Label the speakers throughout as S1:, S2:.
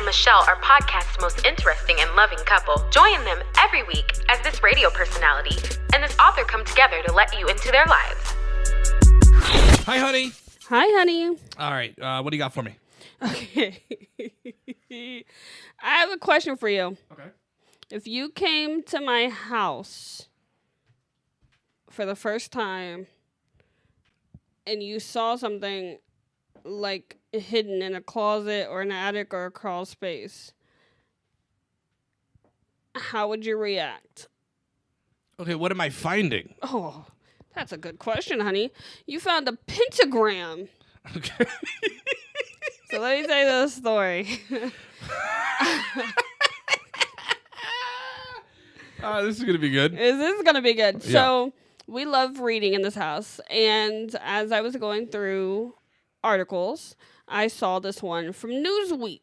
S1: Michelle are podcast's most interesting and loving couple. Join them every week as this radio personality and this author come together to let you into their lives.
S2: Hi, honey.
S3: Hi, honey.
S2: All right, what do you got for me?
S3: Okay. I have a question for you.
S2: Okay.
S3: If you came to my house for the first time and you saw something like hidden in a closet or an attic or a crawl space, how would you react?
S2: Okay, what am I finding?
S3: Oh, that's a good question, honey. You found a pentagram.
S2: Okay.
S3: So let me tell you the story.
S2: This is going to be good.
S3: This is going to be good.
S2: Yeah.
S3: So we love reading in this house. And as I was going through articles, I saw this one from Newsweek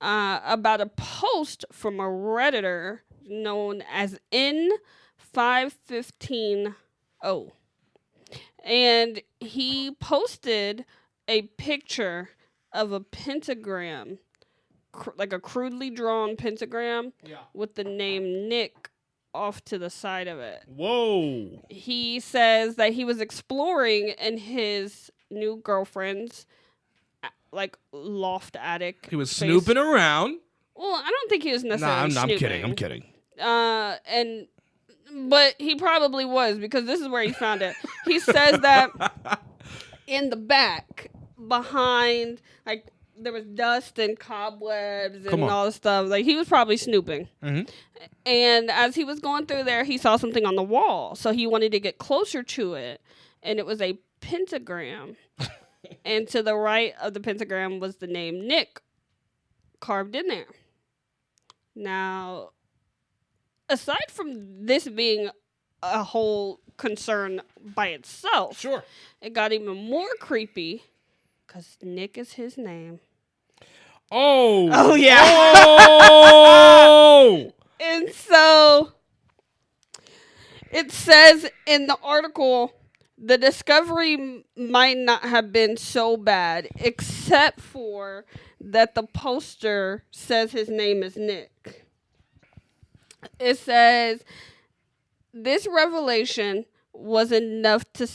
S3: about a post from a Redditor known as N5150. And he posted a picture of a pentagram, like a crudely drawn pentagram with the name Nick off to the side of it.
S2: Whoa.
S3: He says that he was exploring in his new girlfriend's loft attic.
S2: He was
S3: space.
S2: snooping around.
S3: Well, I don't think he was necessarily
S2: I'm
S3: snooping.
S2: kidding.
S3: But he probably was, because this is where he found it. He says that in the back, behind, there was dust and cobwebs and all this stuff. He was probably snooping.
S2: Mm-hmm.
S3: And as he was going through there, he saw something on the wall. So he wanted to get closer to it. And it was a pentagram. And to the right of the pentagram was the name Nick carved in there. Now, aside from this being a whole concern by itself,
S2: Sure,
S3: it got even more creepy because Nick is his name.
S2: Oh,
S3: yeah.
S2: Oh!
S3: And so it says in the article, the discovery might not have been so bad, except for that the poster says his name is Nick. It says, this revelation was enough to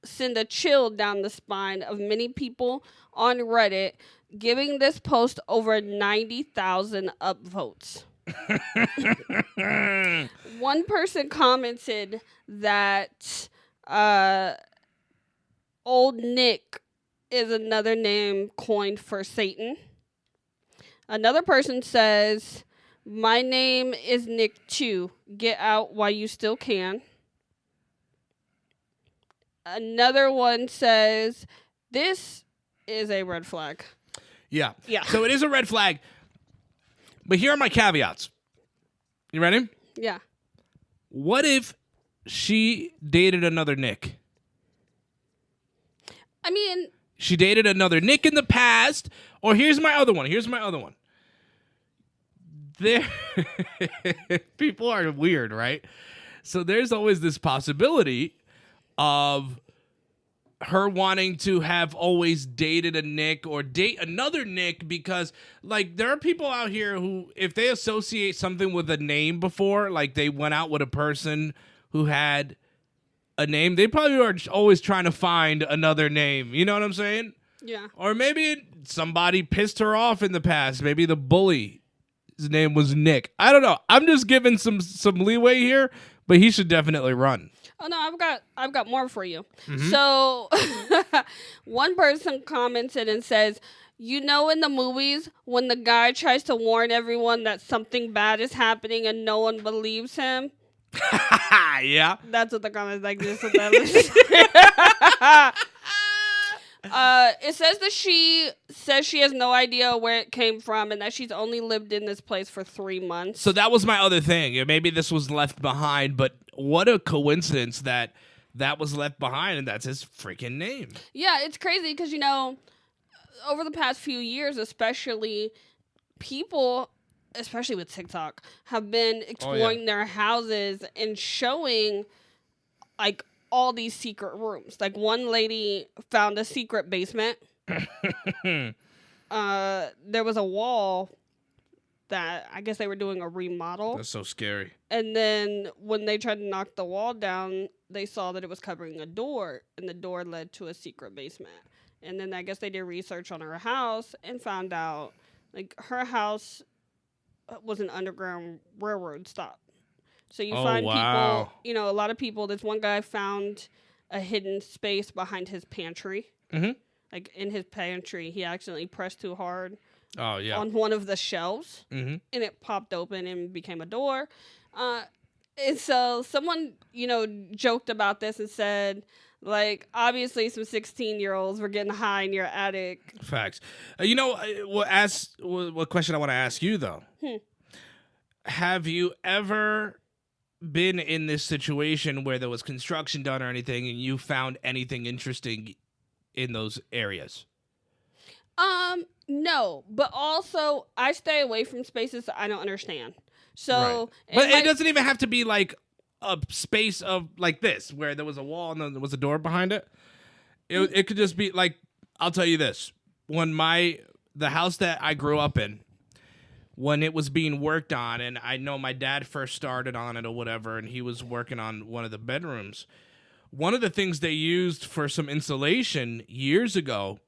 S3: send a chill down the spine of many people on Reddit, giving this post over 90,000 upvotes. One person commented that Old Nick is another name coined for Satan. Another person says, my name is Nick too. Get out while you still can. Another one says, this is a red flag.
S2: Yeah.
S3: Yeah.
S2: So it is a red flag. But here are my caveats. You ready?
S3: Yeah.
S2: What if she dated another Nick?
S3: I mean,
S2: She dated another Nick in the past. Or here's my other one. There, people are weird, right? So there's always this possibility of her wanting to have always dated a Nick or date another Nick, because there are people out here who, if they associate something with a name before, they went out with a person who had a name, they probably are always trying to find another name. You know what I'm saying?
S3: yeah.
S2: Or maybe somebody pissed her off in the past. Maybe the bully, his name was Nick. I don't know. I'm just giving some leeway here, but he should definitely run.
S3: Oh no, I've got more for you.
S2: Mm-hmm.
S3: So one person commented and says, in the movies when the guy tries to warn everyone that something bad is happening and no one believes him?
S2: Yeah.
S3: That's what the comments this. It says that she says she has no idea where it came from and that she's only lived in this place for 3 months.
S2: So that was my other thing. Maybe this was left behind, but what a coincidence that was left behind and that's his freaking name.
S3: Yeah, it's crazy because, over the past few years, especially, people, especially with TikTok, have been exploring their houses and showing, all these secret rooms. One lady found a secret basement. there was a wall that I guess they were doing a remodel.
S2: That's so scary.
S3: And then when they tried to knock the wall down, they saw that it was covering a door, and the door led to a secret basement. And then I guess they did research on her house and found out, like, her house was an underground railroad stop. So you find people, a lot of people. This one guy found a hidden space behind his pantry.
S2: Mm-hmm.
S3: Like, in his pantry, he accidentally pressed too hard.
S2: Oh, yeah.
S3: On one of the shelves,
S2: mm-hmm.
S3: and it popped open and became a door. And so someone, joked about this and said, like, obviously some 16-year-olds were getting high in your attic.
S2: Facts. What question I want to ask you, though. Have you ever been in this situation where there was construction done or anything and you found anything interesting in those areas?
S3: No, but also I stay away from spaces that I don't understand. So,
S2: right. But it doesn't even have to be like a space of like this where there was a wall and then there was a door behind it. It could just be like, I'll tell you this: when the house that I grew up in, when it was being worked on, and I know my dad first started on it or whatever, and he was working on one of the bedrooms. One of the things they used for some insulation years ago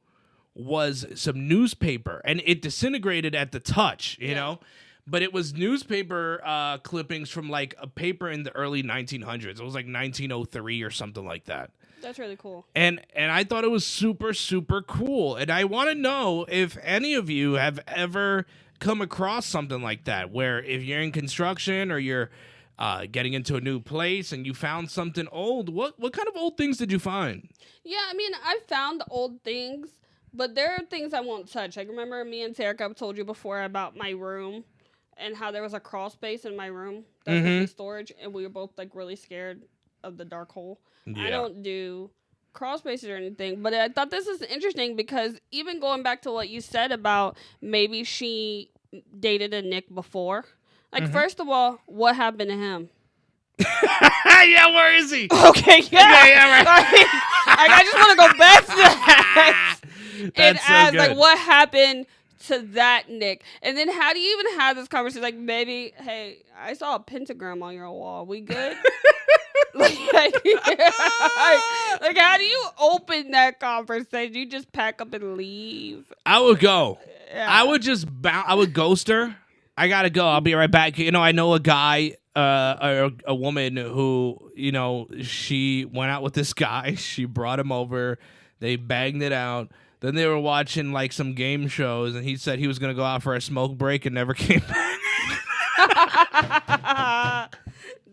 S2: was some newspaper, and it disintegrated at the touch, you know, but it was newspaper clippings from like a paper in the early 1900s. It was like 1903 or something like that.
S3: That's really cool.
S2: And I thought it was super, super cool. And I want to know if any of you have ever come across something like that, where if you're in construction or you're getting into a new place and you found something old, what kind of old things did you find?
S3: Yeah, I mean, I found old things. But there are things I won't touch. Like, remember me and Tarek, I've told you before about my room and how there was a crawl space in my room that was the storage, and we were both, like, really scared of the dark hole. Yeah. I don't do crawl spaces or anything, but I thought this is interesting because even going back to what you said about maybe she dated a Nick before. Like, first of all, what happened to him?
S2: Yeah, where is he?
S3: Okay, yeah. Right. I just want to go back to that. And ask, like, what happened to that Nick? And then how do you even have this conversation? Like, maybe, hey, I saw a pentagram on your wall. We good? like, how do you open that conversation? You just pack up and leave?
S2: I would go.
S3: Yeah.
S2: I would just I would ghost her. I gotta go. I'll be right back. I know a guy, a woman who, she went out with this guy. She brought him over. They banged it out. Then they were watching like some game shows, and he said he was gonna go out for a smoke break and never came back.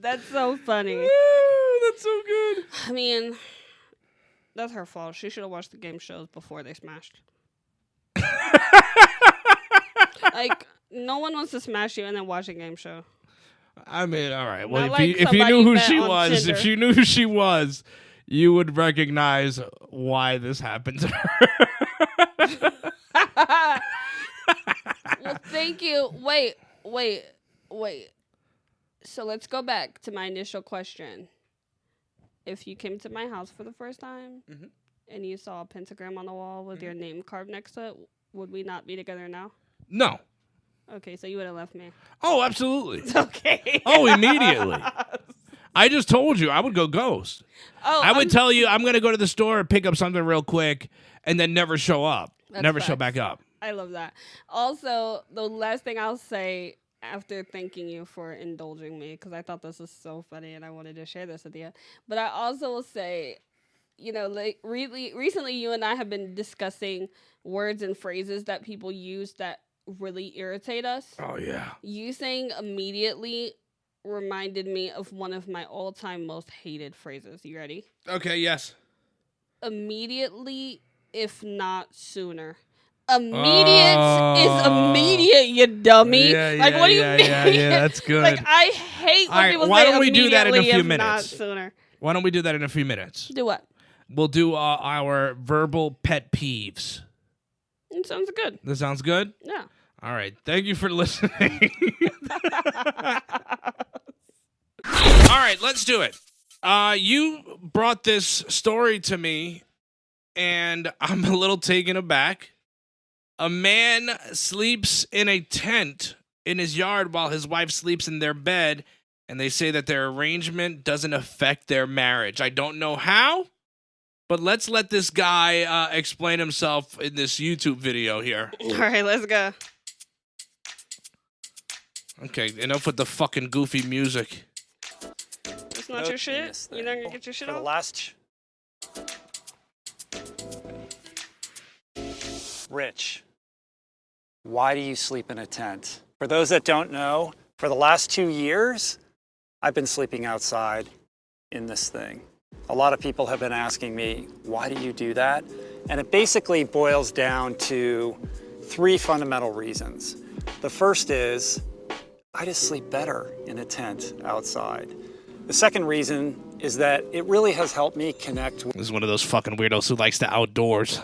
S3: That's so funny.
S2: That's so good.
S3: I mean, that's her fault. She should have watched the game shows before they smashed. Like, no one wants to smash you and then watch a game show.
S2: I mean, all right. Well,
S3: Not
S2: if you knew who she was, if you knew who she was, you would recognize why this happened to her.
S3: Well, thank you. Wait. So let's go back to my initial question. If you came to my house for the first time and you saw a pentagram on the wall with your name carved next to it, would we not be together now?
S2: No.
S3: Okay, so you would have left me.
S2: Oh, absolutely.
S3: Okay.
S2: Oh, immediately. I just told you I would go ghost. Oh, I would tell you I'm going to go to the store and pick up something real quick and then never show up. Never show back up.
S3: I love that. Also, the last thing I'll say after thanking you for indulging me, because I thought this was so funny and I wanted to share this with you. But I also will say, like really recently you and I have been discussing words and phrases that people use that really irritate us.
S2: Oh, yeah.
S3: You saying immediately reminded me of one of my all-time most hated phrases. You ready?
S2: Okay, yes.
S3: Immediately, if not sooner. Immediate is immediate, you dummy. Like, what do you mean?
S2: Yeah, that's good.
S3: Like, I hate when people say
S2: why don't we do that in a few minutes?
S3: Not sooner.
S2: Why don't we do that in a few minutes?
S3: Do what?
S2: We'll do our verbal pet peeves.
S3: It sounds good.
S2: That sounds good?
S3: Yeah.
S2: All right. Thank you for listening. All right, let's do it. You brought this story to me, and I'm a little taken aback. A man sleeps in a tent in his yard while his wife sleeps in their bed, and they say that their arrangement doesn't affect their marriage. I don't know how, but let's let this guy explain himself in this YouTube video here.
S3: All right, let's go.
S2: Okay, enough with the fucking goofy music.
S3: It's not your shit? You're not gonna get your shit
S4: For the
S3: off?
S4: last... Rich, why do you sleep in a tent? For those that don't know, for the last 2 years, I've been sleeping outside in this thing. A lot of people have been asking me, why do you do that? And it basically boils down to 3 fundamental reasons. The first is, I just sleep better in a tent outside. The second reason is that it really has helped me connect
S2: This is one of those fucking weirdos who likes the outdoors.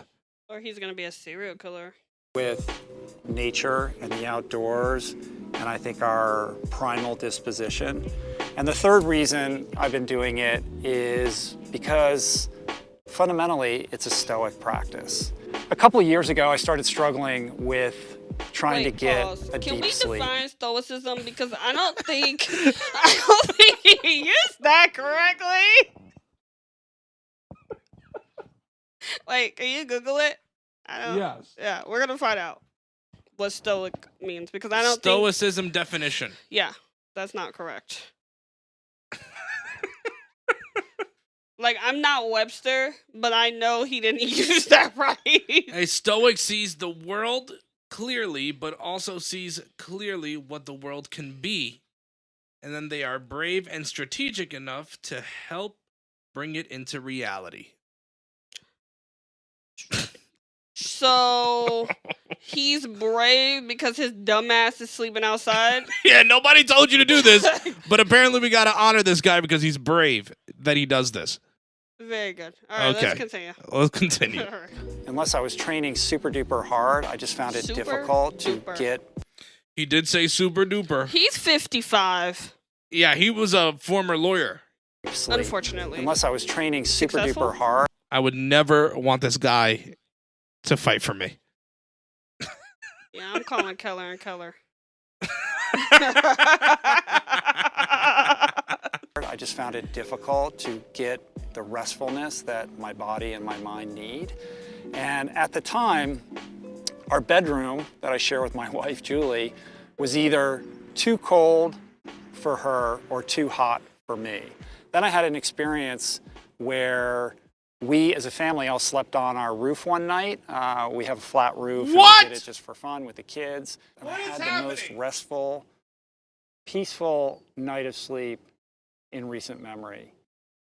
S3: Or he's gonna be a serial killer.
S4: with nature and the outdoors, and I think our primal disposition. And the third reason I've been doing it is because fundamentally it's a stoic practice. A couple of years ago, I started struggling with trying to get a
S3: Can
S4: deep
S3: we
S4: sleep.
S3: define stoicism? Because I don't think he used that correctly. Wait, can you Google it? I don't.
S2: Yes.
S3: Yeah, we're gonna find out what stoic means because I don't think.
S2: Stoicism definition.
S3: Yeah, that's not correct. Like, I'm not Webster, but I know he didn't use that right.
S2: A Stoic sees the world clearly, but also sees clearly what the world can be. And then they are brave and strategic enough to help bring it into reality.
S3: So, he's brave because his dumbass is sleeping outside?
S2: Yeah, nobody told you to do this, but apparently we got to honor this guy because he's brave that he does this.
S3: Very good. All right,
S2: Okay.
S3: let's continue.
S2: Let's continue.
S3: All right.
S4: Unless I was training super duper hard, I just found it
S3: Super
S4: difficult to
S3: duper.
S4: get
S2: He did say super duper.
S3: He's 55,
S2: Yeah, he was a former lawyer.
S4: sleep.
S3: unfortunately.
S4: Unless I was training super
S3: Successful?
S4: duper hard.
S2: I would never want this guy to fight for me.
S3: Yeah, I'm calling Keller and Keller.
S4: I just found it difficult to get the restfulness that my body and my mind need. And at the time, our bedroom that I share with my wife, Julie, was either too cold for her or too hot for me. Then I had an experience where we, as a family, all slept on our roof one night. We have a flat roof.
S2: What?
S4: And we did it just for fun with the kids. And
S2: What
S4: I
S2: is
S4: had the most
S2: happening?
S4: restful, peaceful night of sleep in recent memory.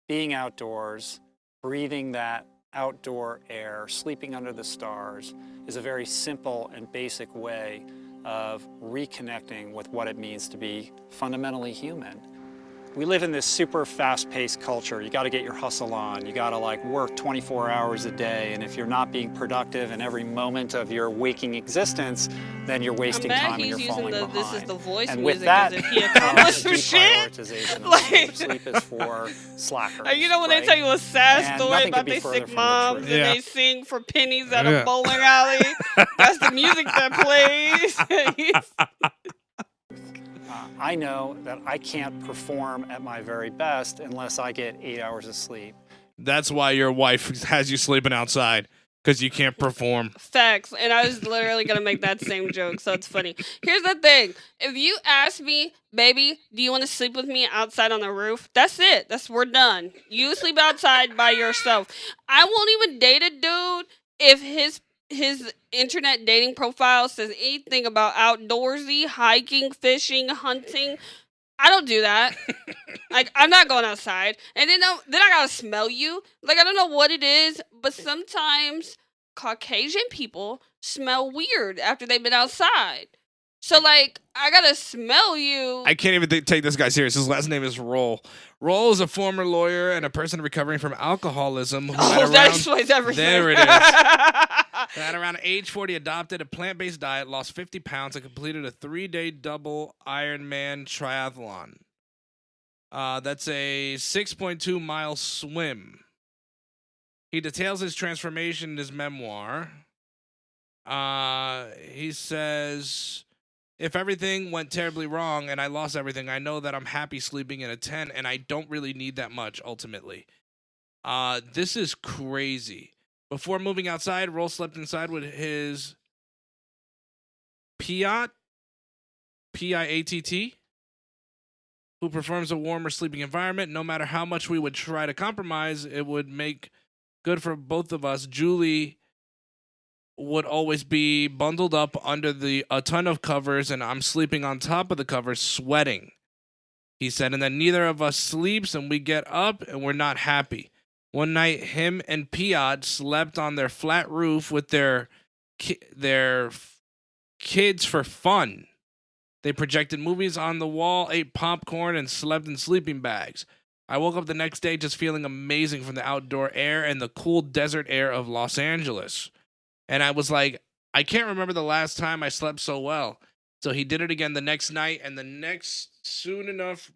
S4: Being outdoors, breathing that outdoor air, sleeping under the stars is a very simple and basic way of reconnecting with what it means to be fundamentally human. We live in this super fast-paced culture. You got to get your hustle on. You got to like work 24 hours a day, and if you're not being productive in every moment of your waking existence, then you're wasting
S3: I'm
S4: time
S3: mad
S4: and
S3: he's
S4: you're falling
S3: using
S4: behind.
S3: this is the voice
S4: and
S3: music
S4: with that,
S3: as if he accomplished some shit.
S4: deprioritization of
S3: Like-
S4: sleep. Sleep is for slackers.
S3: You know when
S4: right?
S3: they tell you a sad
S4: And
S3: story
S4: nothing
S3: about
S4: could be
S3: they
S4: further
S3: sick
S4: from the
S3: moms
S4: truth.
S3: and
S2: Yeah.
S3: they sing for pennies at
S2: Yeah.
S3: a bowling alley? That's the music that plays.
S4: I know that I can't perform at my very best unless I get 8 hours of sleep.
S2: That's why your wife has you sleeping outside, because you can't perform.
S3: Facts. And I was literally going to make that same joke, so it's funny. Here's the thing. If you ask me, baby, do you want to sleep with me outside on the roof? That's it. We're done. You sleep outside by yourself. I won't even date a dude if his internet dating profile says anything about outdoorsy, hiking, fishing, hunting. I don't do that. Like, I'm not going outside. And then I gotta smell you. Like, I don't know what it is, but sometimes Caucasian people smell weird after they've been outside. So, like, I gotta smell you.
S2: I can't even take this guy serious. His last name is Roll. Roll is a former lawyer and a person recovering from alcoholism. Who
S3: that explains everything.
S2: There it is. At around age 40, adopted a plant-based diet, lost 50 pounds, and completed a 3-day double Ironman triathlon. That's a 6.2-mile swim. He details his transformation in his memoir. He says, if everything went terribly wrong and I lost everything, I know that I'm happy sleeping in a tent and I don't really need that much ultimately. This is crazy. Before moving outside, Roll slept inside with his Piat, Piatt, who prefers a warmer sleeping environment. No matter how much we would try to compromise, it would make good for both of us. Julie would always be bundled up under a ton of covers, and I'm sleeping on top of the covers, sweating. He said, and then neither of us sleeps, and we get up, and we're not happy. One night, him and Piat slept on their flat roof with their kids for fun. They projected movies on the wall, ate popcorn, and slept in sleeping bags. I woke up the next day just feeling amazing from the outdoor air and the cool desert air of Los Angeles. And I was like, I can't remember the last time I slept so well. So he did it again the next night, and next soon enough,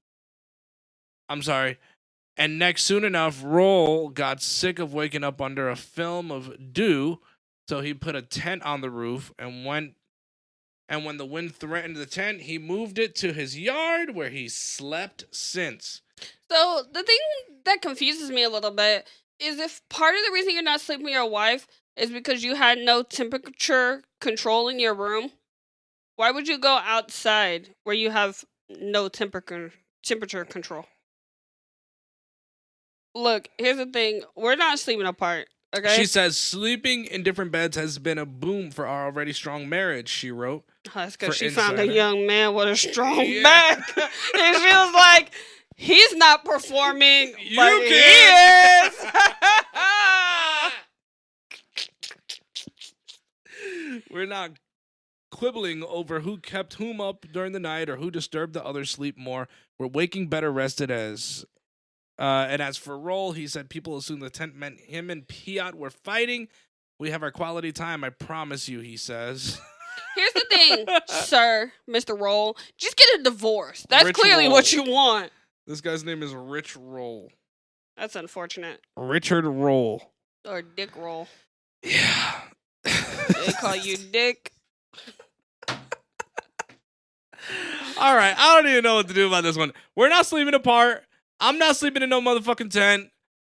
S2: Roll got sick of waking up under a film of dew, so he put a tent on the roof, and when the wind threatened the tent, he moved it to his yard where he slept since.
S3: So the thing that confuses me a little bit is if part of the reason you're not sleeping with your wife is because you had no temperature control in your room, why would you go outside where you have no temperature control? Look, here's the thing. We're not sleeping apart, okay?
S2: She says, sleeping in different beds has been a boom for our already strong marriage, she wrote.
S3: That's because she
S2: Insider.
S3: found a young man with a strong back. And she was like, he's not performing, but he is.
S2: We're not quibbling over who kept whom up during the night or who disturbed the other sleep more. We're waking better rested as... and as for Roll, he said people assumed the tent meant him and Piat were fighting. We have our quality time, I promise you, he says.
S3: Here's the thing, sir, Mr. Roll. Just get a divorce. That's
S2: Rich
S3: clearly
S2: Roll.
S3: what you want.
S2: This guy's name is Rich Roll.
S3: That's unfortunate.
S2: Richard Roll.
S3: Or Dick Roll.
S2: Yeah.
S3: They call you Dick.
S2: All right, I don't even know what to do about this one. We're not sleeping apart. I'm not sleeping in no motherfucking tent.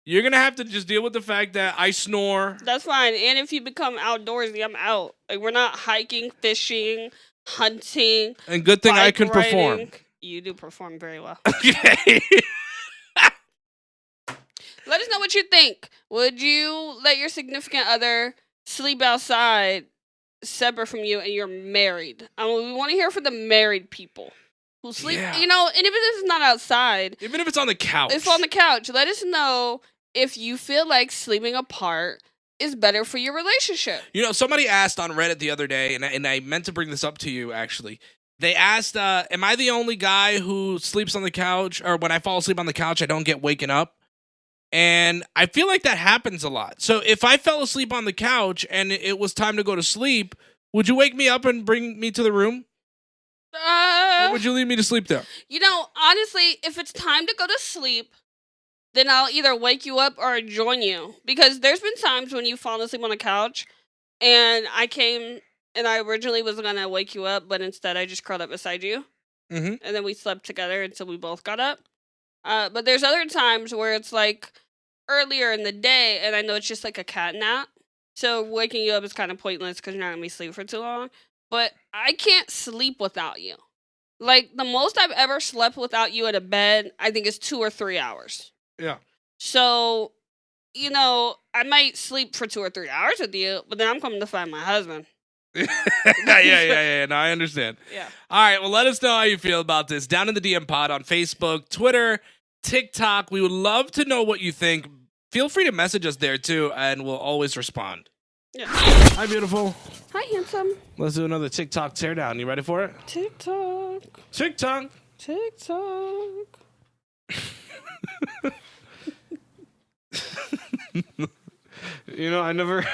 S2: You're going to have to just deal with the fact that I snore.
S3: That's fine. And if you become outdoorsy, I'm out. Like, we're not hiking, fishing, hunting.
S2: And good thing I
S3: bike
S2: can
S3: riding.
S2: perform.
S3: You do perform very well.
S2: Okay.
S3: Let us know what you think. Would you let your significant other sleep outside separate from you and you're married? We want to hear from the married people who sleep,
S2: Yeah.
S3: and even if it's not outside,
S2: Even if it's on the couch.
S3: if on the couch, let us know if you feel like sleeping apart is better for your relationship.
S2: Somebody asked on Reddit the other day, and I meant to bring this up to you, actually. They asked, am I the only guy who sleeps on the couch, or when I fall asleep on the couch, I don't get waken up? And I feel like that happens a lot. So if I fell asleep on the couch and it was time to go to sleep, would you wake me up and bring me to the room? Or would you leave me to sleep there?
S3: Honestly, if it's time to go to sleep, then I'll either wake you up or join you. Because there's been times when you've fallen asleep on the couch, and I came, and I originally was going to wake you up, but instead I just curled up beside you.
S2: Mm-hmm.
S3: And then we slept together until we both got up. But there's other times where it's like earlier in the day, and I know it's just like a cat nap. So waking you up is kind of pointless because you're not going to be asleep for too long. But I can't sleep without you. Like, the most I've ever slept without you in a bed, I think, is 2 or 3 hours.
S2: Yeah.
S3: So, I might sleep for 2 or 3 hours with you, but then I'm coming to find my husband.
S2: Yeah. No, I understand.
S3: Yeah.
S2: All right, well, let us know how you feel about this. Down in the DM pod on Facebook, Twitter, TikTok. We would love to know what you think. Feel free to message us there, too, and we'll always respond.
S3: Yeah.
S2: Hi, beautiful.
S3: Hi, handsome.
S2: Let's do another TikTok teardown. You ready for it?
S3: TikTok.
S2: TikTok. I never...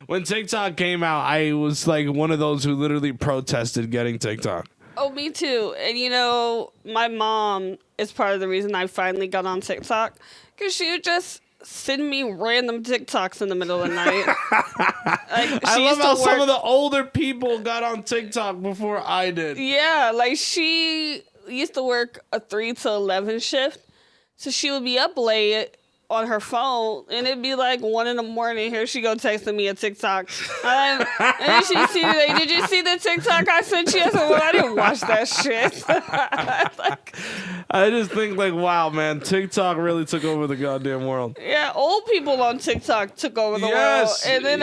S2: When TikTok came out, I was like one of those who literally protested getting TikTok.
S3: Oh, me too. And my mom is part of the reason I finally got on TikTok. Because she would just send me random TikToks in the middle of the night. Like,
S2: I love how some of the older people got on TikTok before I did.
S3: Yeah, like she used to work a 3 to 11 shift, so she would be up late on her phone, and it'd be like 1 a.m. Here she go texting me a TikTok, and then she see like, did you see the TikTok I sent you? I said, well, I didn't watch that shit. Like,
S2: I just think like, wow, man, TikTok really took over the goddamn world.
S3: yeah, old people on TikTok took over the world, and then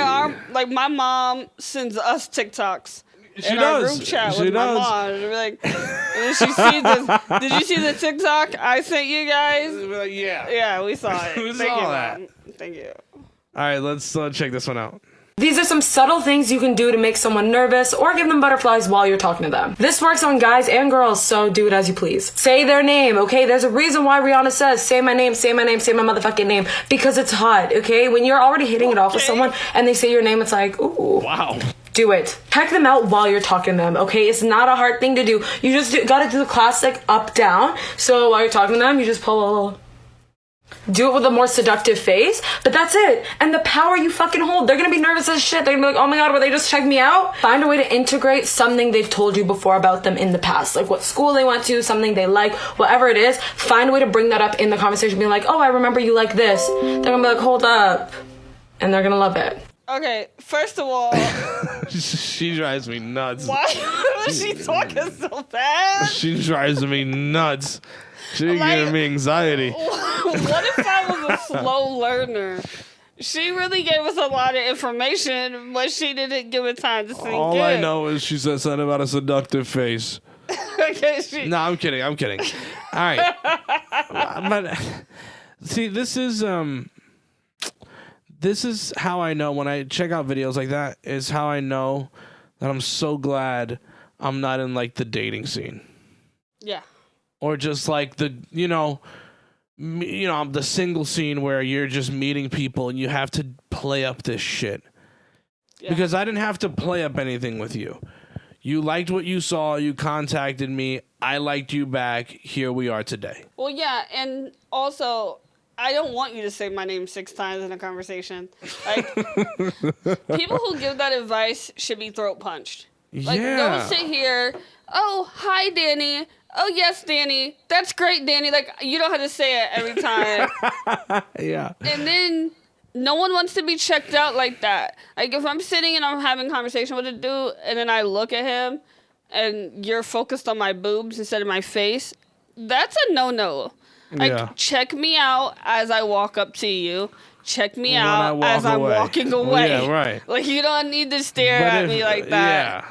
S3: my mom sends us TikToks. In our group chat with my mom, and like, and then she sees this. Did you see the TikTok I sent you guys?
S2: Like, yeah.
S3: Yeah, we saw it.
S2: We
S3: Thank
S2: saw
S3: you,
S2: that.
S3: Mom. Thank you.
S2: All right, let's check this one out.
S5: These are some subtle things you can do to make someone nervous or give them butterflies while you're talking to them. This works on guys and girls, so do it as you please. Say their name, okay? There's a reason why Rihanna says, say my name, say my name, say my motherfucking name, because it's hot, okay? When you're already hitting it off with someone and they say your name, it's like, ooh.
S2: Wow.
S5: Do it. Check them out while you're talking to them, okay? It's not a hard thing to do. You just gotta do the classic up, down. So while you're talking to them, you just pull a little... Do it with a more seductive face, but that's it. And the power you fucking hold. They're gonna be nervous as shit. They're gonna be like, oh my god, will they just check me out? Find a way to integrate something they've told you before about them in the past. Like what school they went to, something they like, whatever it is. Find a way to bring that up in the conversation. Be like, oh, I remember you like this. They're gonna be like, hold up. And they're gonna love it.
S3: Okay, first of all,
S2: She drives me nuts.
S3: why was she talking so fast?
S2: She drives me nuts. She
S3: Like-
S2: giving me anxiety.
S3: What if I was a slow learner? She really gave us a lot of information, but she didn't give it time to sink
S2: All
S3: in.
S2: I know is she said something about a seductive face.
S3: Okay,
S2: No, I'm kidding. All right. But see, this is how I know when I check out videos like that, is how I know that I'm so glad I'm not in like the dating scene.
S3: Yeah.
S2: Or just like the, the single scene where you're just meeting people and you have to play up this shit.
S3: Yeah.
S2: Because I didn't have to play up anything with you. You liked what you saw. You contacted me. I liked you back. Here we are today.
S3: Well, yeah, and also, I don't want you to say my name 6 times in a conversation. Like, people who give that advice should be throat punched. Like, don't sit here, oh, hi, Danny. Oh, yes, Danny. That's great, Danny. Like, you don't have to say it every time.
S2: Yeah.
S3: And then no one wants to be checked out like that. Like, if I'm sitting and I'm having a conversation with a dude, and then I look at him, and you're focused on my boobs instead of my face, that's a no-no. Like, check me out as I walk up to you. Check me out as I'm walking away.
S2: Yeah, right.
S3: Like, you don't need to stare at me like that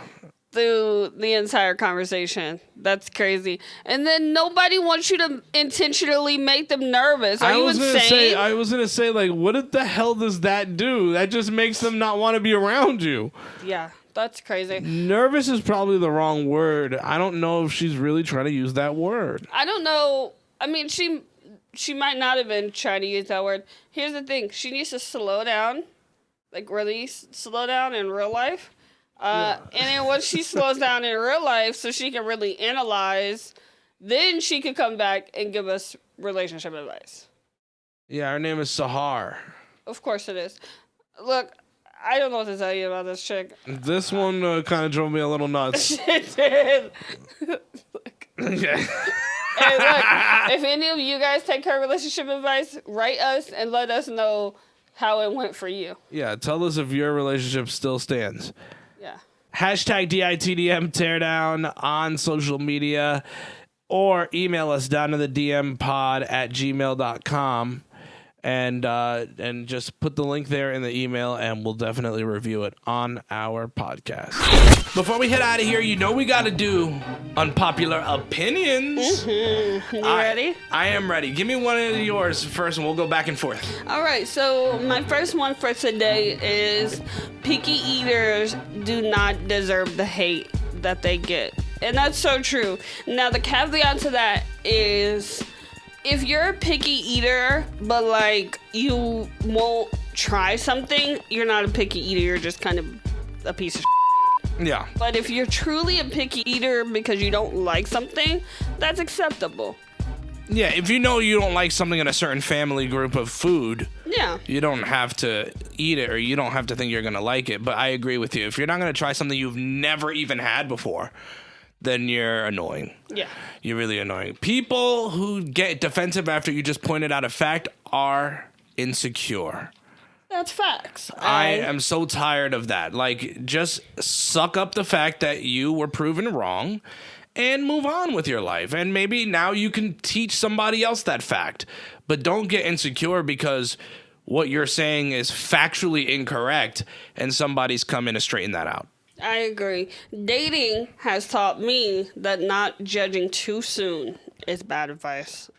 S3: through the entire conversation. That's crazy. And then nobody wants you to intentionally make them nervous. Are you insane?
S2: I was gonna say, like, what the hell does that do? That just makes them not want to be around you.
S3: Yeah, that's crazy.
S2: Nervous is probably the wrong word. I don't know if she's really trying to use that word.
S3: I don't know. I mean, she might not have been trying to use that word. Here's the thing. She needs to slow down. Like, really slow down in real life. And then once she slows down in real life so she can really analyze, then she can come back and give us relationship advice.
S2: Yeah, her name is Sahar.
S3: Of course it is. Look, I don't know what to tell you about this chick.
S2: This one kind of drove me a little nuts.
S3: It did.
S2: Yeah.
S3: Hey, look, if any of you guys take her relationship advice, write us and let us know how it went for you.
S2: Yeah, tell us if your relationship still stands.
S3: Yeah.
S2: Hashtag DITDM teardown on social media, or email us down to the DM pod at gmail.com and just put the link there in the email and we'll definitely review it on our podcast. Before we head out of here, you know we got to do unpopular opinions.
S3: You ready?
S2: I am ready. Give me one of yours first and we'll go back and forth.
S3: All right, so my first one for today is picky eaters do not deserve the hate that they get. And that's so true. Now, the caveat to that is, if you're a picky eater, but like you won't try something, you're not a picky eater. You're just kind of a piece of shit.
S2: Yeah.
S3: But if you're truly a picky eater because you don't like something, that's acceptable.
S2: Yeah, if you know you don't like something in a certain family group of food,
S3: Yeah.
S2: you don't have to eat it or you don't have to think you're going to like it. But I agree with you. If you're not going to try something you've never even had before, then you're annoying.
S3: Yeah.
S2: You're really annoying. People who get defensive after you just pointed out a fact are insecure.
S3: That's facts.
S2: I am so tired of that. Like, just suck up the fact that you were proven wrong and move on with your life. And maybe now you can teach somebody else that fact. But don't get insecure because what you're saying is factually incorrect and somebody's come in to straighten that out.
S3: I agree. Dating has taught me that not judging too soon is bad advice.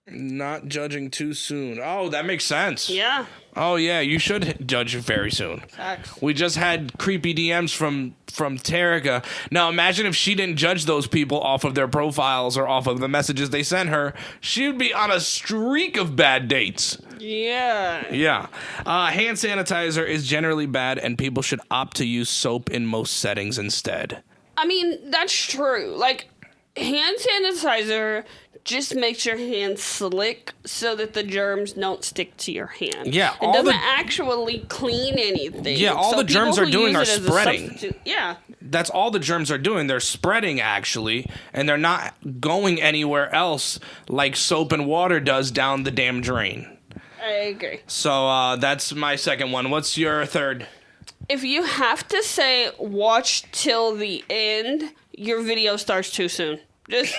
S2: Not judging too soon. Oh, that makes sense.
S3: Yeah.
S2: Oh, yeah, you should judge very soon.
S3: Facts.
S2: We just had creepy DMs from Terica. Now, imagine if she didn't judge those people off of their profiles or off of the messages they sent her. She would be on a streak of bad dates.
S3: Yeah.
S2: Yeah. Hand sanitizer is generally bad, and people should opt to use soap in most settings instead.
S3: I mean, that's true. Like, hand sanitizer just makes your hands slick so that the germs don't stick to your hand.
S2: Yeah,
S3: it doesn't actually clean anything.
S2: Yeah, all the germs
S3: people
S2: are doing
S3: use
S2: are
S3: it as a
S2: spreading.
S3: substitute- Yeah.
S2: That's all the germs are doing. They're spreading, actually, and they're not going anywhere else like soap and water does down the damn drain.
S3: I agree.
S2: So that's my second one. What's your third?
S3: If you have to say watch till the end, your video starts too soon. Just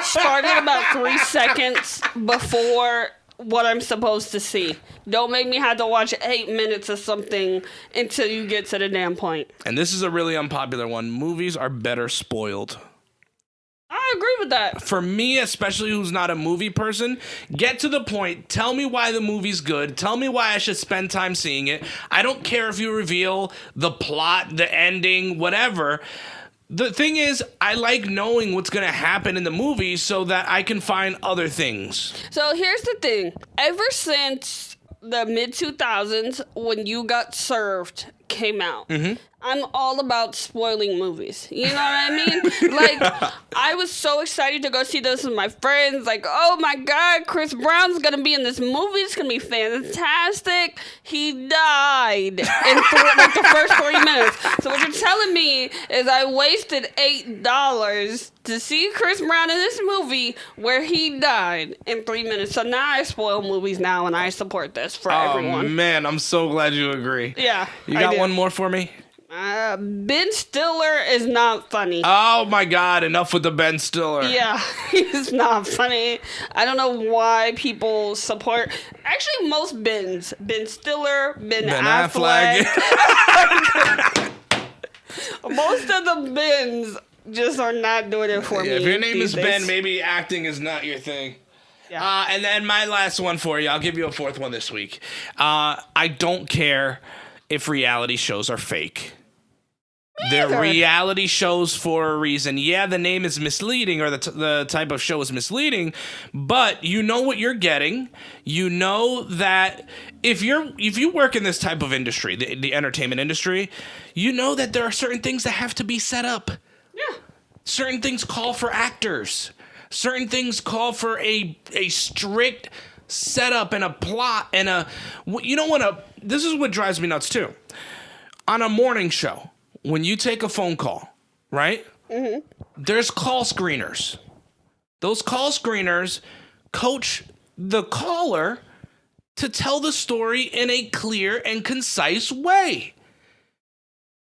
S3: start it about 3 seconds before what I'm supposed to see. Don't make me have to watch 8 minutes of something until you get to the damn point.
S2: And this is a really unpopular one. Movies are better spoiled.
S3: I agree with that.
S2: For me, especially who's not a movie person, get to the point. Tell me why the movie's good. Tell me why I should spend time seeing it. I don't care if you reveal the plot, the ending, whatever. The thing is, I like knowing what's going to happen in the movie so that I can find other things.
S3: So here's the thing. Ever since the mid-2000s, when You Got Served came out, I'm all about spoiling movies. You know what I mean? Like, I was so excited to go see this with my friends. Like, oh my God, Chris Brown's gonna be in this movie. It's gonna be fantastic. He died in like the first 3 minutes. So what you're telling me is I wasted $8 to see Chris Brown in this movie where he died in 3 minutes. So now I spoil movies now, and I support this for everyone.
S2: Oh man, I'm so glad you agree.
S3: Yeah.
S2: You got one more for me?
S3: Ben Stiller is not funny.
S2: Oh my God, enough with the Ben Stiller.
S3: Yeah, he's not funny. I don't know why people support. Actually, most Bens. Ben Stiller, Ben Affleck. Most of the Bens just are not doing it for me.
S2: If your name is
S3: these days.
S2: Ben, maybe acting is not your thing.
S3: Yeah.
S2: And then my last one for you. I'll give you a fourth one this week. I don't care if reality shows are fake. They're reality shows for a reason. Yeah, the name is misleading, or the type of show is misleading, but you know what you're getting. You know that if you work in this type of industry, the entertainment industry, you know that there are certain things that have to be set up.
S3: Yeah.
S2: Certain things call for actors. Certain things call for a strict setup and a plot and this is what drives me nuts too. On a morning show, when you take a phone call, right? Mm-hmm. There's call screeners. Those call screeners coach the caller to tell the story in a clear and concise way.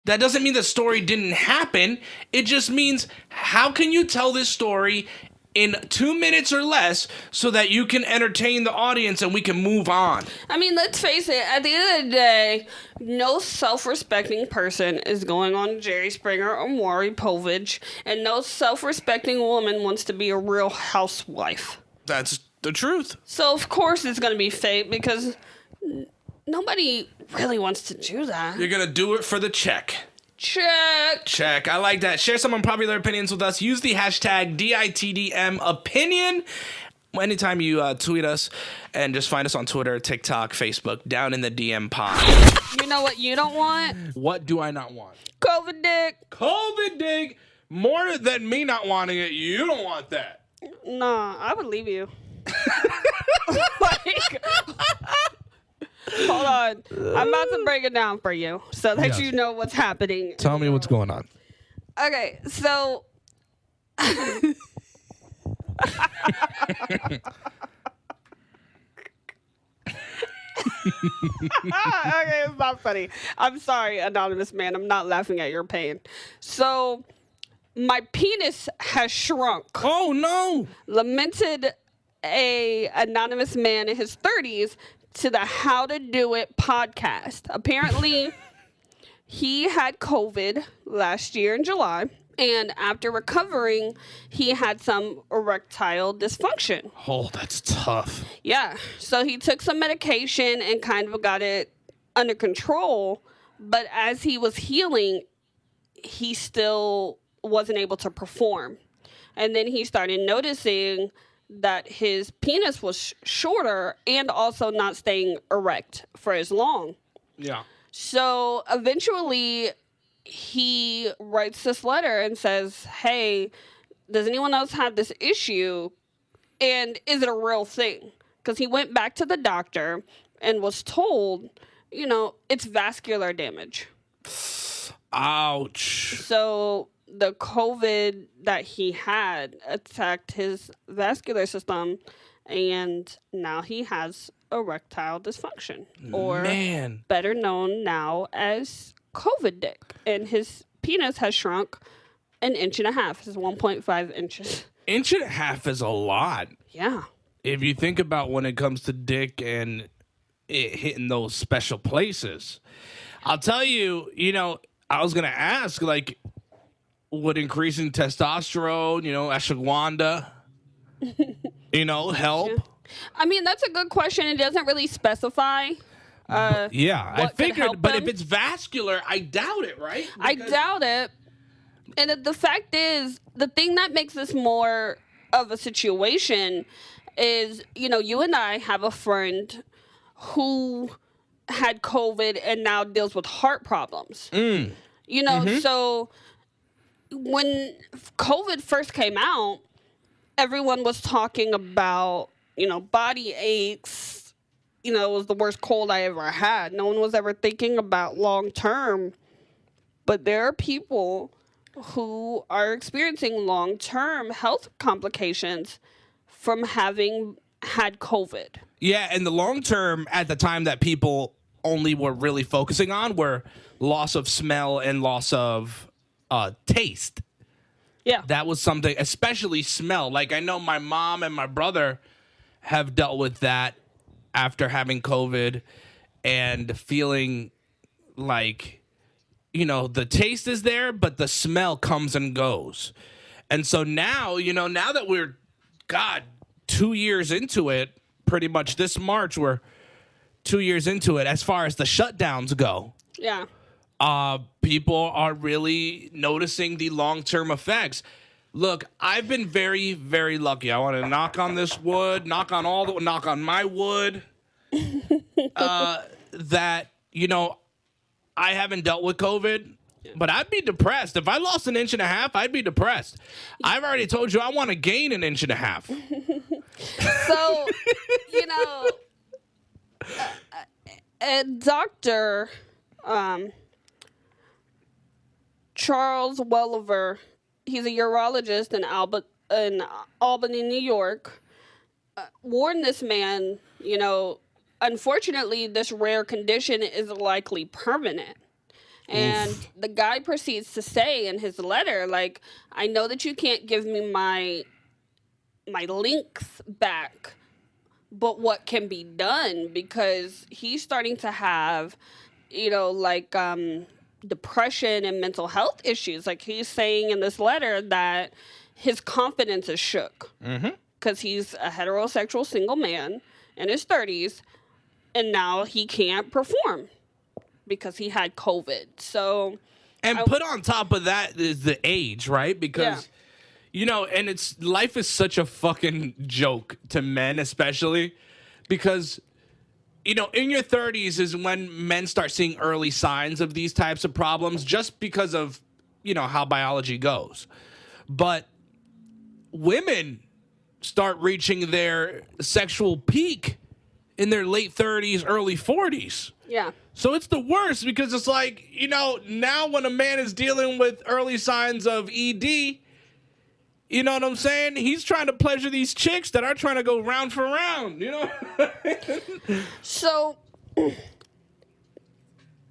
S2: That doesn't mean the story didn't happen. It just means, how can you tell this story in 2 minutes or less so that you can entertain the audience and we can move on?
S3: I mean, let's face it, at the end of the day, no self-respecting person is going on Jerry Springer or Maury Povich, and no self-respecting woman wants to be a real housewife.
S2: That's the truth.
S3: So, of course, it's going to be fake because nobody really wants to do that.
S2: You're going to do it for the check.
S3: Check.
S2: I like that. Share some unpopular opinions with us. Use the hashtag DITDMopinion. Anytime you tweet us, and just find us on Twitter, TikTok, Facebook, down in the DM pod.
S3: You know what you don't want?
S2: What do I not want?
S3: COVID dick.
S2: COVID dig. More than me not wanting it, you don't want that.
S3: Nah, I would leave you. Like, hold on. I'm about to break it down for you so that
S2: Yes.
S3: you know what's happening.
S2: Tell me what's going on.
S3: Okay, so okay, it's not funny. I'm sorry, anonymous man. I'm not laughing at your pain. So my penis has shrunk.
S2: Oh no!
S3: Lamented a anonymous man in his 30s to the How to Do It podcast. Apparently, he had COVID last year in July, and after recovering, he had some erectile dysfunction.
S2: Oh, that's tough.
S3: Yeah, so he took some medication and kind of got it under control, but as he was healing, he still wasn't able to perform. And then he started noticing that his penis was shorter and also not staying erect for as long.
S2: Yeah.
S3: So eventually he writes this letter and says, hey, does anyone else have this issue? And is it a real thing? Because he went back to the doctor and was told, it's vascular damage.
S2: Ouch.
S3: So the COVID that he had attacked his vascular system, and now he has erectile dysfunction, or
S2: Man.
S3: better known now as COVID dick. And his penis has shrunk 1.5 inches. It's 1.5 inches.
S2: 1.5 is a lot.
S3: Yeah.
S2: If you think about when it comes to dick and it hitting those special places. I'll tell you, I was going to ask, like, would increasing testosterone, ashwagandha, help?
S3: Yeah. I mean, that's a good question. It doesn't really specify.
S2: Yeah, I
S3: what could
S2: figured,
S3: help
S2: but
S3: them?
S2: if it's vascular, I doubt it, right?
S3: I
S2: Because-
S3: doubt it. And the fact is, the thing that makes this more of a situation is, you and I have a friend who had COVID and now deals with heart problems. So when COVID first came out, everyone was talking about, body aches. It was the worst cold I ever had. No one was ever thinking about long term. But there are people who are experiencing long-term health complications from having had COVID.
S2: Yeah, and the long term at the time that people only were really focusing on were loss of smell and loss of taste.
S3: Yeah.
S2: That was something, especially smell. Like, I know my mom and my brother have dealt with that after having COVID and feeling like, the taste is there, but the smell comes and goes. And so now, now that we're, 2 years into it, pretty much this March, we're 2 years into it as far as the shutdowns go.
S3: Yeah.
S2: People are really noticing the long-term effects. Look, I've been very, very lucky. I want to knock on this wood, knock on my wood, that, I haven't dealt with COVID, but I'd be depressed. If I lost 1.5 inches, I'd be depressed. I've already told you I want to gain 1.5 inches.
S3: So, a doctor, Charles Welliver, he's a urologist in Albany, New York, warned this man, unfortunately, this rare condition is likely permanent. And the guy proceeds to say in his letter, like, I know that you can't give me my links back, but what can be done? Because he's starting to have, depression and mental health issues. Like, he's saying in this letter that his confidence is shook. Because he's a heterosexual single man in his 30s, and now he can't perform because he had COVID. So,
S2: and put on top of that is the age, right? Because, and life is such a fucking joke to men, especially because, in your 30s is when men start seeing early signs of these types of problems just because of, how biology goes. But women start reaching their sexual peak in their late 30s, early 40s.
S3: Yeah.
S2: So it's the worst because it's like, now when a man is dealing with early signs of ED, you know what I'm saying? He's trying to pleasure these chicks that are trying to go round for round,
S3: So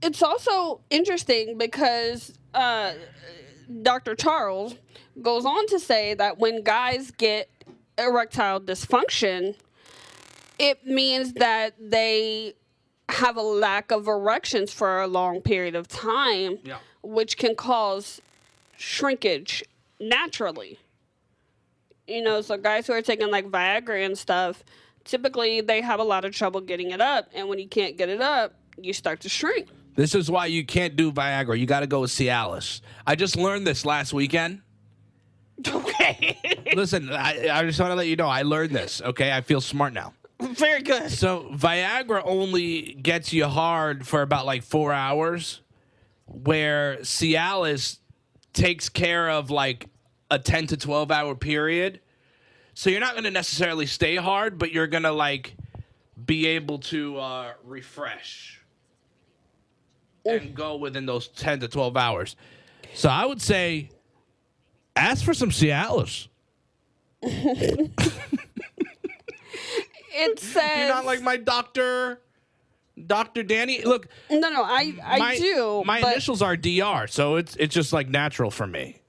S3: it's also interesting because Dr. Charles goes on to say that when guys get erectile dysfunction, it means that they have a lack of erections for a long period of time, which can cause shrinkage naturally. So guys who are taking like Viagra and stuff, typically they have a lot of trouble getting it up, and when you can't get it up, you start to shrink.
S2: This is why you can't do Viagra. You got to go with Cialis. I just learned this last weekend.
S3: Okay.
S2: Listen, I just want to let you know I learned this, okay? I feel smart now.
S3: Very good.
S2: So Viagra only gets you hard for about like 4 hours, where Cialis takes care of like a 10 to 12 hour period. So you're not going to necessarily stay hard, but you're going to like be able to refresh and go within those 10 to 12 hours. So I would say ask for some Cialis.
S3: It says
S2: You're not like my Dr. Danny. Look,
S3: no, I do.
S2: My
S3: but
S2: initials are DR, so it's just like natural for me.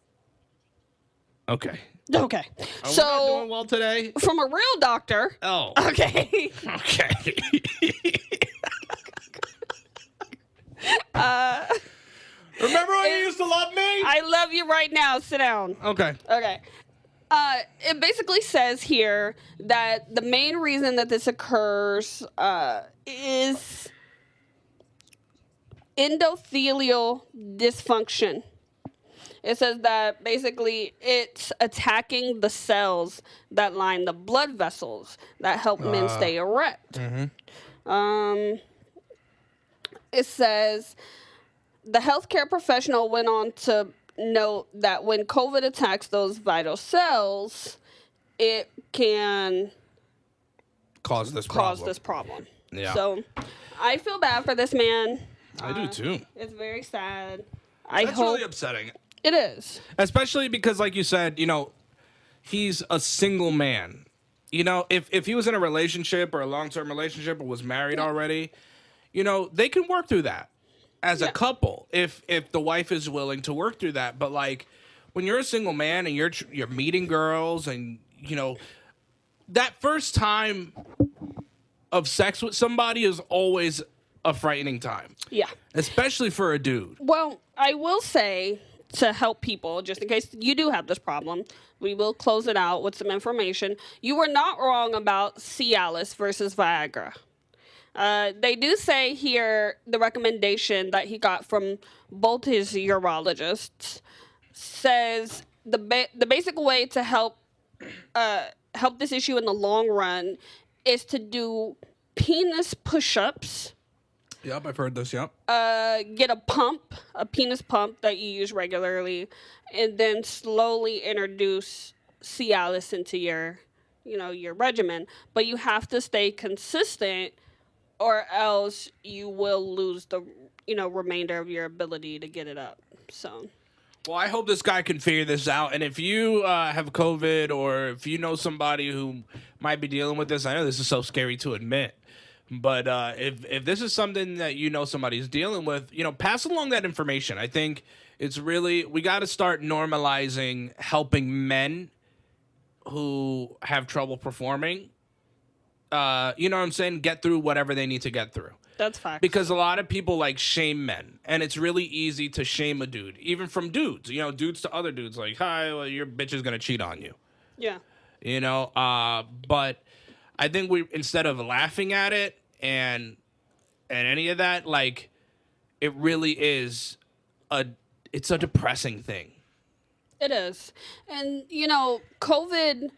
S2: Okay.
S3: Okay.
S2: Are we
S3: So
S2: not doing well today?
S3: from a real doctor.
S2: Oh.
S3: Okay.
S2: Okay. Remember when you used to love me?
S3: I love you right now. Sit down.
S2: Okay.
S3: Okay. It basically says here that the main reason that this occurs is endothelial dysfunction. It says that basically it's attacking the cells that line the blood vessels that help men stay erect. It says the healthcare professional went on to note that when COVID attacks those vital cells, it can
S2: Cause this
S3: problem.
S2: Yeah.
S3: So I feel bad for this man.
S2: I do too.
S3: It's very sad.
S2: That's really upsetting.
S3: It is.
S2: Especially because, like you said, he's a single man. If he was in a relationship or a long-term relationship or was married already, they can work through that as a couple if the wife is willing to work through that. But like when you're a single man and you're meeting girls and that first time of sex with somebody is always a frightening time.
S3: Yeah.
S2: Especially for a dude.
S3: Well, I will say, to help people, just in case you do have this problem, we will close it out with some information. You were not wrong about Cialis versus Viagra. They do say here the recommendation that he got from both his urologists says the basic way to help this issue in the long run is to do penis push-ups.
S2: Yep, I've heard this, yep.
S3: Get a penis pump that you use regularly, and then slowly introduce Cialis into your regimen. But you have to stay consistent, or else you will lose the, remainder of your ability to get it up. So.
S2: Well, I hope this guy can figure this out. And if you have COVID or if you know somebody who might be dealing with this, I know this is so scary to admit. But if this is something that somebody's dealing with, pass along that information. I think it's really, we got to start normalizing helping men who have trouble performing, you know what I'm saying, get through whatever they need to get through.
S3: That's fact.
S2: Because a lot of people shame men, and it's really easy to shame a dude, even from dudes, dudes to other dudes, like, hi, well, your bitch is going to cheat on you.
S3: Yeah.
S2: But I think instead of laughing at it and any of that, it really is it's a depressing thing.
S3: It is. And, COVID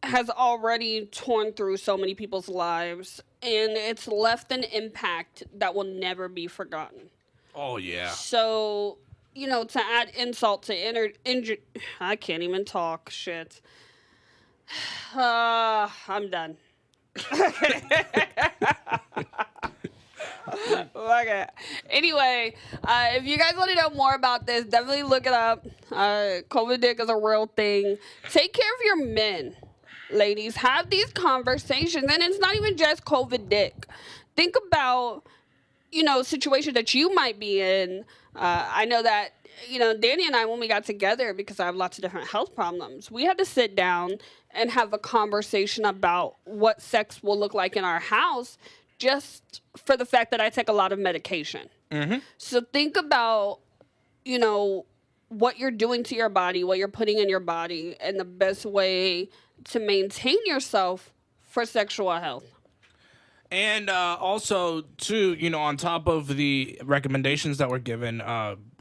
S3: has already torn through so many people's lives, and it's left an impact that will never be forgotten.
S2: Oh, yeah.
S3: So, to add insult to injury, I can't even talk, shit. I'm done. Okay. Anyway, if you guys want to know more about this, definitely look it up. COVID dick is a real thing. Take care of your men, ladies. Have these conversations, and it's not even just COVID dick. Think about, situation that you might be in. I know that, Danny and I, when we got together, because I have lots of different health problems, we had to sit down and have a conversation about what sex will look like in our house, just for the fact that I take a lot of medication. Mm-hmm. So think about, what you're doing to your body, what you're putting in your body, and the best way to maintain yourself for sexual health.
S2: And also, too, on top of the recommendations that were given,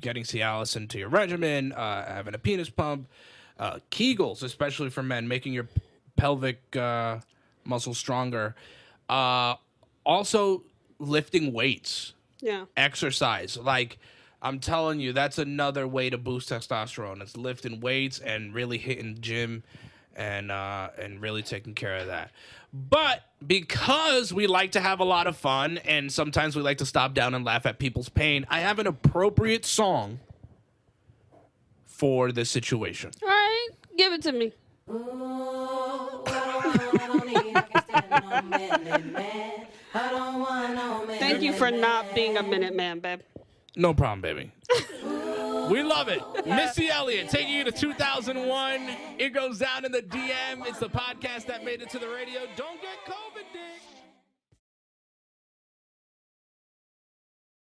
S2: getting Cialis into your regimen, having a penis pump, Kegels, especially for men, making your pelvic muscle stronger. Also, lifting weights.
S3: Yeah.
S2: Exercise. Like, I'm telling you, that's another way to boost testosterone. It's lifting weights and really hitting gym and really taking care of that. But because we like to have a lot of fun and sometimes we like to stop down and laugh at people's pain, I have an appropriate song for this situation.
S3: All right. Give it to me. Thank you for not being a minute man, babe.
S2: No problem, baby. We love it. Missy Elliott taking you to 2001. It goes down in the DM. It's the podcast that made it to the radio. Don't get COVID.